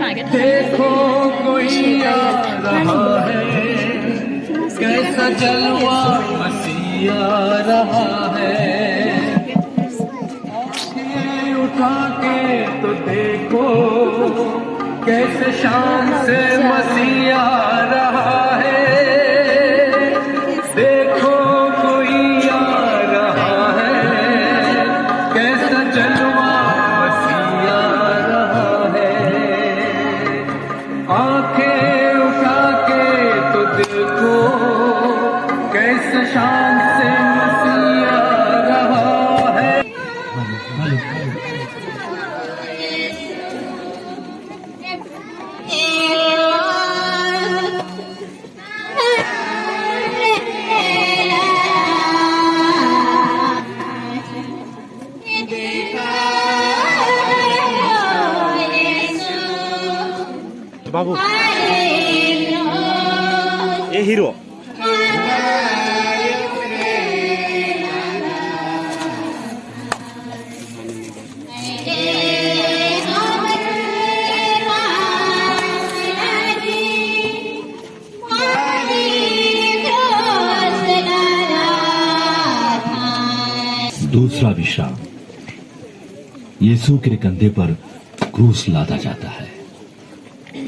देखो कोई आ रहा है, कैसा जलवा मसीह आ रहा है। आँखें उठा के तो देखो, कैसे शान से मसीह आ रहा है। देखो कोई आ रहा है, कैसा जलवा मसीह आ रहा है। आंखें उठा के तो देखो, कैसे शान से मसीह आ रहा है। बाबू ए हीरो दूसरा विश्राम। यीशु के कंधे पर क्रूस लादा जाता है।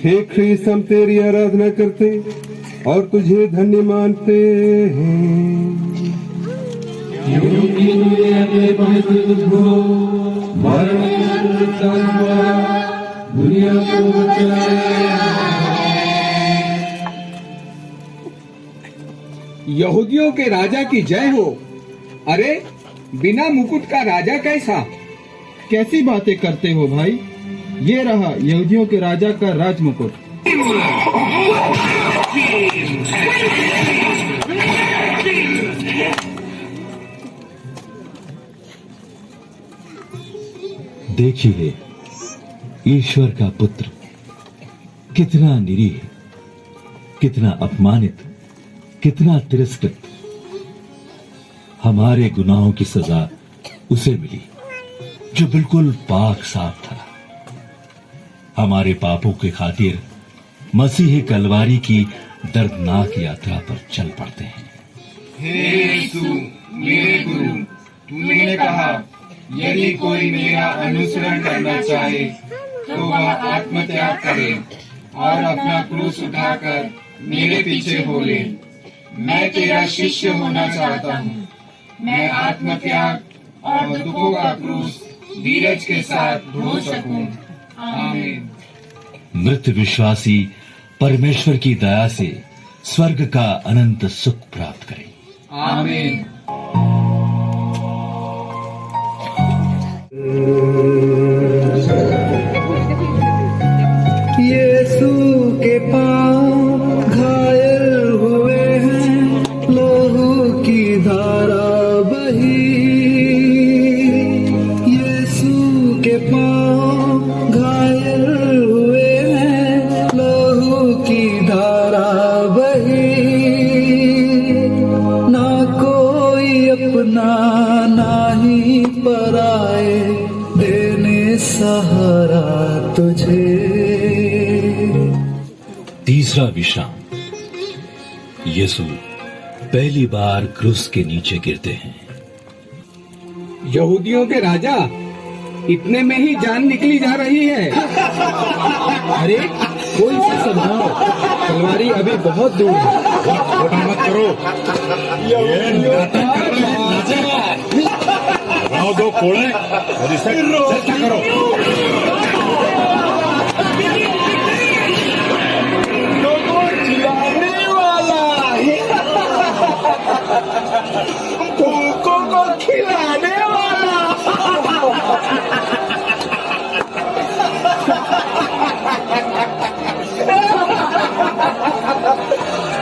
हे ख्रीस्त, हम तेरी आराधना करते और तुझे धन्य मानते हैं, क्योंकि तूने पवित्र तुझको दुनिया को बचाया। यहूदियों के राजा की जय हो। अरे बिना मुकुट का राजा कैसा? कैसी बातें करते हो भाई? ये रहा यहूदियों के राजा का राज मुकुट। देखिए, ईश्वर का पुत्र कितना निरीह, कितना अपमानित, कितना तिरस्कृत। हमारे गुनाहों की सजा उसे मिली जो बिल्कुल पाक साफ था। हमारे पापों के खातिर मसीह कलवारी की दर्दनाक यात्रा पर चल पड़ते हैं। हे यीशु मेरे गुरु, तूने कहा यदि कोई मेरा अनुसरण करना चाहे तो वह आत्मत्याग करे और अपना क्रूस उठाकर मेरे पीछे हो ले। मैं तेरा शिष्य होना चाहता हूँ। मैं आत्मत्याग और दुखों का क्रूस धीरज के साथ ढो सकूं। आमीन। मृत विश्वासी परमेश्वर की दया से स्वर्ग का अनंत सुख प्राप्त करें। आमीन। यीशु के पांव घायल हुए हैं, लहू की धारा बही। यीशु के पांव घायल हुए हैं, लहू की धारा बही। ना कोई अपना ना ही पराए, देने सहारा तुझे। तीसरा विश्राम। यीशु पहली बार क्रूस के नीचे गिरते हैं। यहूदियों के राजा, इतने में ही जान निकली जा रही है। अरे कोई सा संभालो, तलवारी अभी बहुत दूर है। छोटा मत करो, लगाओ दो कोड़े और इसे चर्चा करो। भूखों को खिलाने वाला।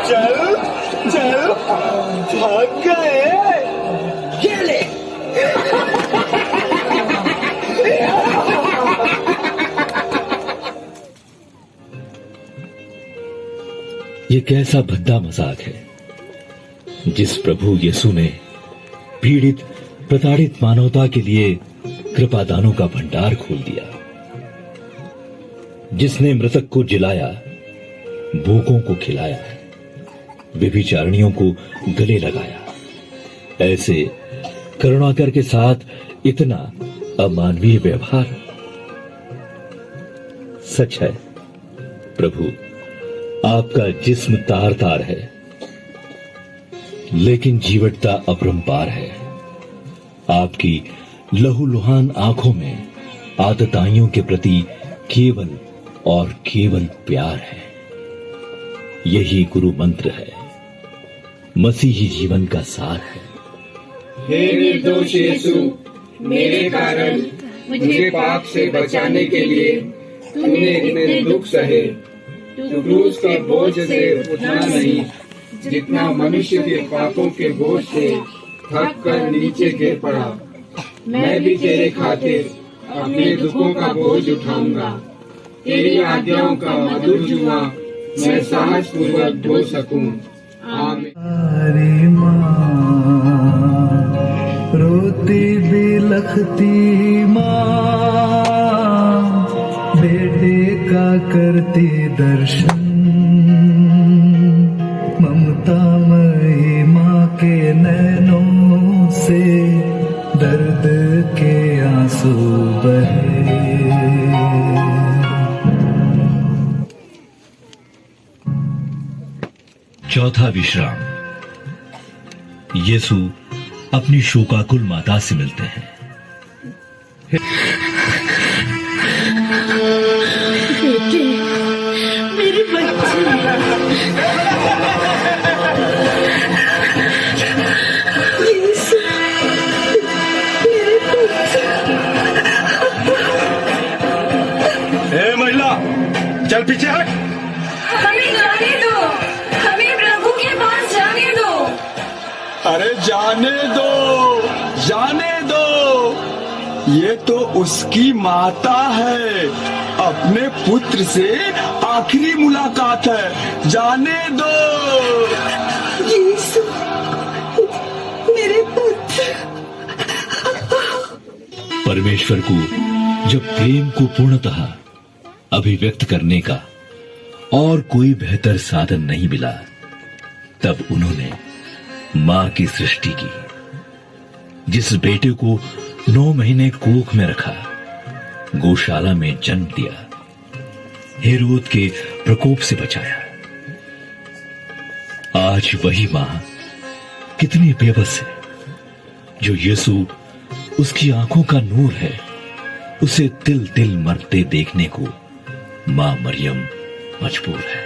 चल चल, भाग गए। ये ले। ये कैसा भद्दा मजाक है जिस प्रभु यीशु ने पीड़ित प्रताड़ित मानवता के लिए कृपादानों का भंडार खोल दिया। जिसने मृतक को जिलाया, भूखों को खिलाया, व्यभिचारिणियों को गले लगाया, ऐसे करुणाकर के साथ इतना अमानवीय व्यवहार। सच है प्रभु, आपका जिस्म तार तार है, लेकिन जीवटता अपरंपार है। आपकी लहूलुहान आंखों में आतताइयों के प्रति केवल और केवल प्यार है। यही गुरु मंत्र है, मसीही जीवन का सार है। हे निर्दोष यीशु, मेरे कारण मुझे पाप से बचाने के लिए तूने इतने दुख सहे। तू क्रूस के बोझ से उठना नहीं, जितना मनुष्य के पापों के बोझ से थक कर नीचे गिर पड़ा। मैं भी तेरे खातिर अपने दुखों का बोझ उठाऊंगा। तेरी आज्ञाओं का मधुर जुआ मैं साहस पूर्वक ढो सकूं। आमीन। हरी माँ रोती बिलखती माँ, बेटे का करती दर्शन। ममतामयी माँ के नैनों से दर्द के आंसू बहे। चौथा विश्राम। यीशु अपनी शोकाकुल माता से मिलते हैं। बेटे, मेरे बच्चे, यीशु, मेरे बच्चे। ए महिला, चल पीछे हट। हमें जाने दो, हमें प्रभु के पास जाने दो। अरे जाने दो, जाने दो, ये तो उसकी माता है। अपने पुत्र से आखिरी मुलाकात है, जाने दो। यीशु, मेरे पुत्र। परमेश्वर को जब प्रेम को पूर्णतः अभिव्यक्त करने का और कोई बेहतर साधन नहीं मिला, तब उन्होंने मां की सृष्टि की, जिस बेटे को 9 महीने कोख में रखा, गौशाला में जन्म दिया, हेरोद के प्रकोप से बचाया। आज वही मां कितनी बेबस है, जो यीशु उसकी आंखों का नूर है, उसे तिल तिल मरते देखने को मां मरियम मजबूर है।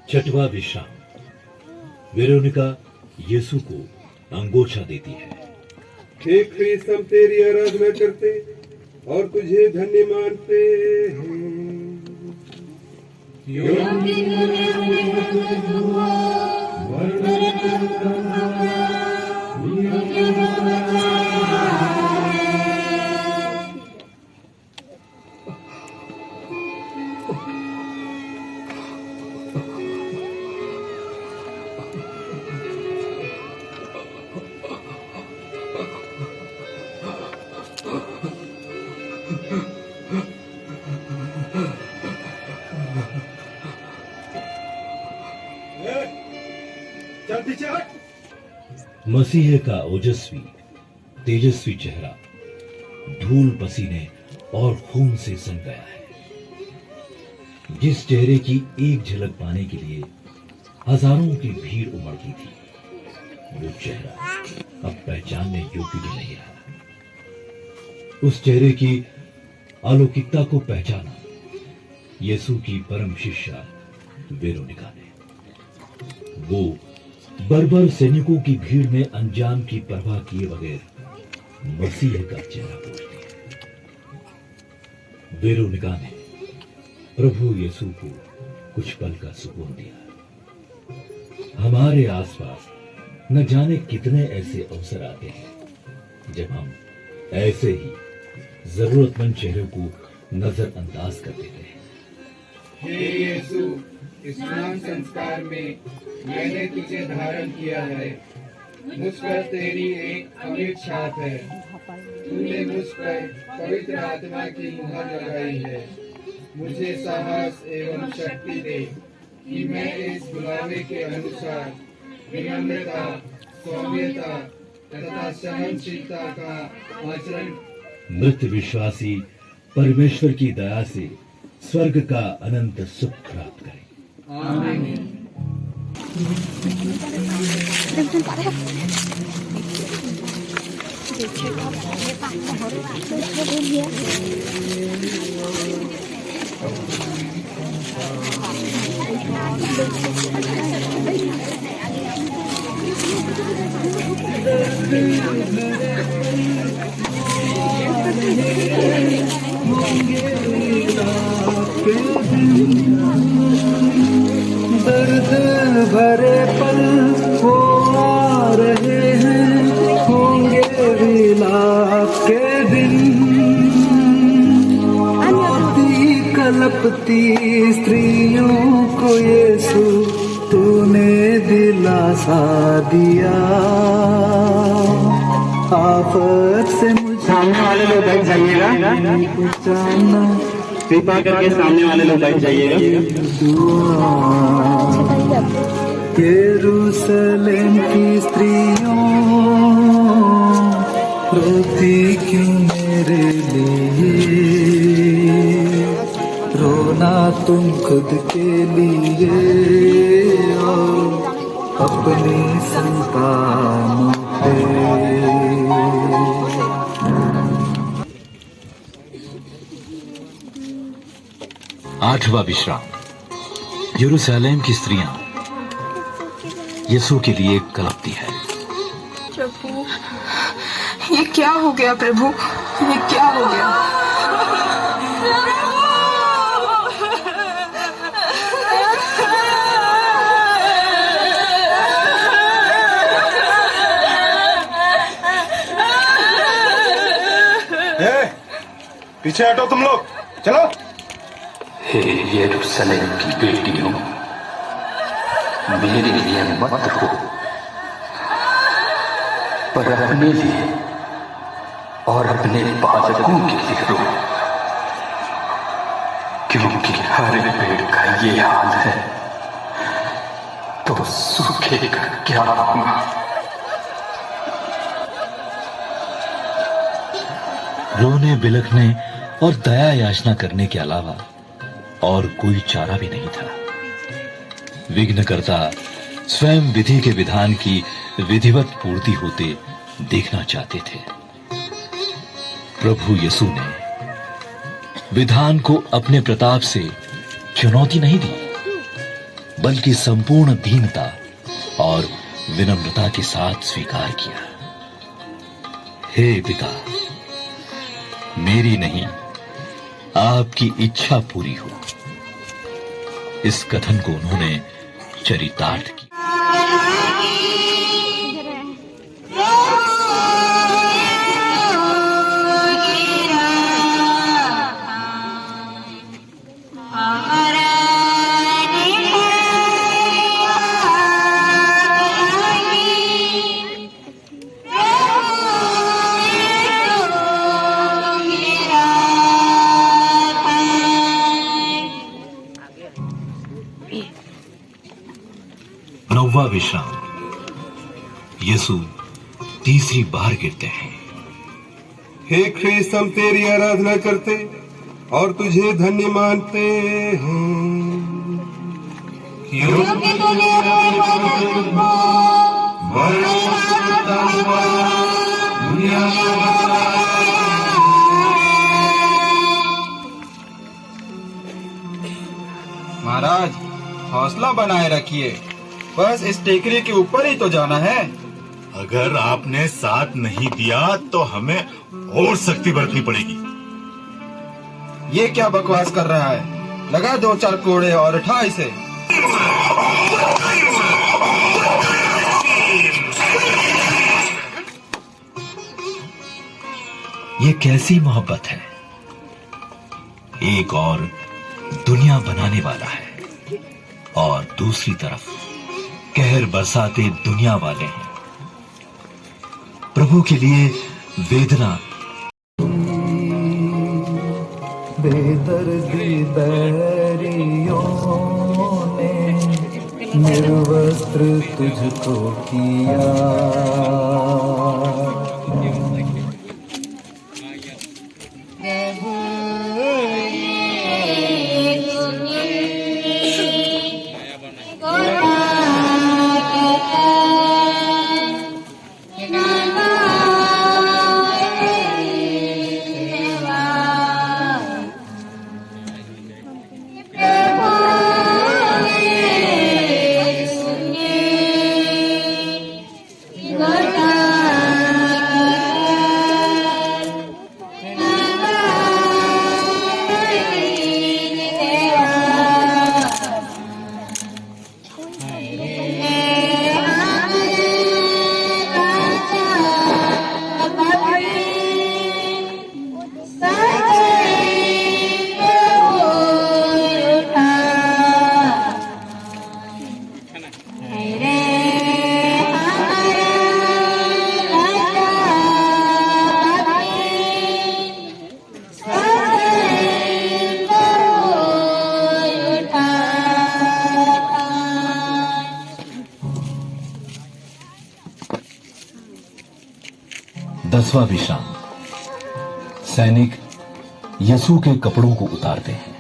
छठवां विश्राम। वेरोनिका यीशु को अंगोछा देती है। हे ख्रीस्त, हम तेरी आराधना करते और तुझे धन्य मानते हैं। मसीह का ओजस्वी तेजस्वी चेहरा धूल, पसीने और खून से सन गया है। जिस चेहरे की एक झलक पाने के लिए हजारों की भीड़ उमड़ती थी, वो चेहरा अब पहचानने योग्य भी नहीं रहा। उस चेहरे की अलौकिकता को पहचाना यीशु की परम शिष्या वेरोनिका ने। वो बर्बर सैनिकों की भीड़ में अंजाम की परवाह किए बगैर मसीह का चेहरा पोंछती है। वेरोनिका ने प्रभु यीशु को कुछ पल का सुकून दिया। हमारे आसपास न जाने कितने ऐसे अवसर आते हैं जब हम ऐसे ही जरूरतमंद चेहरों को नजरअंदाज कर देते हैं। हे यीशु, स्नान संस्कार में मैंने तुझे धारण किया है। मुझ पर तेरी एक अमिट छाप है। तूने मुझ पर पवित्र आत्मा की मुहर लगाई है। मुझे साहस एवं शक्ति दे कि मैं इस बुलावे के अनुसार विनम्रता, सौम्यता तथा सहनशीलता का आचरण। मृत विश्वासी परमेश्वर की दया से स्वर्ग का अनंत सुख प्राप्त करें। आमीन। दर्द भरे पल वो आ रहे हैं, होंगे विलाप के दिन। रोती कलपती स्त्रियों को यीशु तूने दिलासा दिया। आफत से मुझे सामने वाले लोग बैठ जाइएगा, कृपा करके सामने वाले लोग बैठ जाइएगा। यरूशलेम की स्त्रियों रोती क्यों मेरे लिए, रोना तुम खुद के लिए और अपनी संतानों पे। आठवां विश्राम। यरूशलेम की स्त्रियां यीशु के लिए कलपती है। प्रभु, ये क्या हो गया? प्रभु, ये क्या हो गया? पीछे हटो तुम लोग, चलो। हे यरूशलेम की बेटियों, मेरे लिए मत रो, पर अपने लिए और अपने बालकों के लिए रो, क्योंकि हर पेड़ का ये हाल है तो सूखे का क्या होगा। रोने बिलखने और दया याचना करने के अलावा और कोई चारा भी नहीं था। विघ्नकर्ता स्वयं विधि के विधान की विधिवत पूर्ति होते देखना चाहते थे। प्रभु यीशु ने विधान को अपने प्रताप से चुनौती नहीं दी, बल्कि संपूर्ण दीनता और विनम्रता के साथ स्वीकार किया। हे पिता, मेरी नहीं आपकी इच्छा पूरी हो। इस कथन को उन्होंने चरितार्थ किया। नौवां विश्राम। यीशु तीसरी बार गिरते हैं। हे ख्रीस्त, हम तेरी आराधना करते और तुझे धन्य मानते हैं। महाराज, हौसला बनाए रखिए, बस इस टेकरी के ऊपर ही तो जाना है। अगर आपने साथ नहीं दिया तो हमें और सख्ती बरतनी पड़ेगी। ये क्या बकवास कर रहा है? लगा 2-4 कोड़े और उठा इसे। ये कैसी मोहब्बत है? एक और दुनिया बनाने वाला है और दूसरी तरफ कहर बरसाते दुनिया वाले हैं। प्रभु के लिए वेदना। बेदर्दी बैरियों ने निर्वस्त्र तुझको किया, दसवां विश्राम। सैनिक यीशु के कपड़ों को उतारते हैं।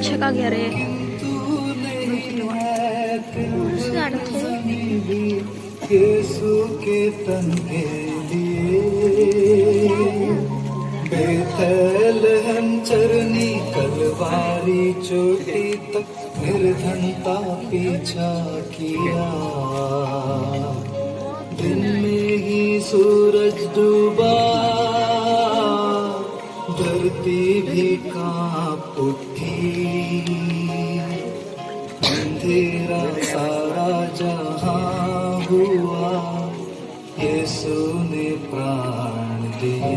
छका गया रे। यीशु के तन के लिए बेतलहम चरनी कलवारी चोटी तक निर्धनता पीछा किया। दिन में ही सूरज डूबा, धरती भी कांप उठी, अंधेरा सारा जहां हुआ, यीशु ने प्राण दिए।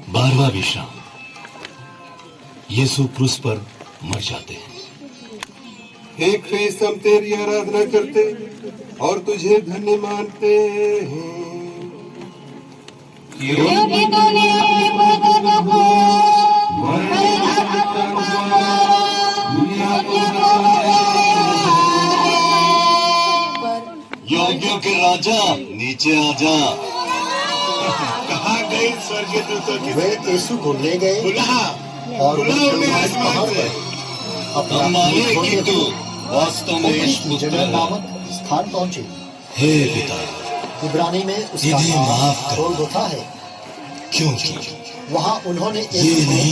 12वां विश्राम। यीशु क्रूस पर मर जाते हैं। हे ख्रीस्त, हम तेरी आराधना करते और तुझे धन्य मानते हैं। क्योंकि तूने अपने पुत्र को दुनिया को योगियों के राजा नीचे आ जा। कहाँ गए स्वर्गीय दूतों की? वे यीशु को ले गए बुला और उन्हें आसमान से। हम माने कि तू वास्तव में ईश्वर नामक स्थान पहुंचे। हे पिता, इब्रानी में उसका माफ कर। गोलगोथा है, क्योंकि वहाँ उन्होंने ये नहीं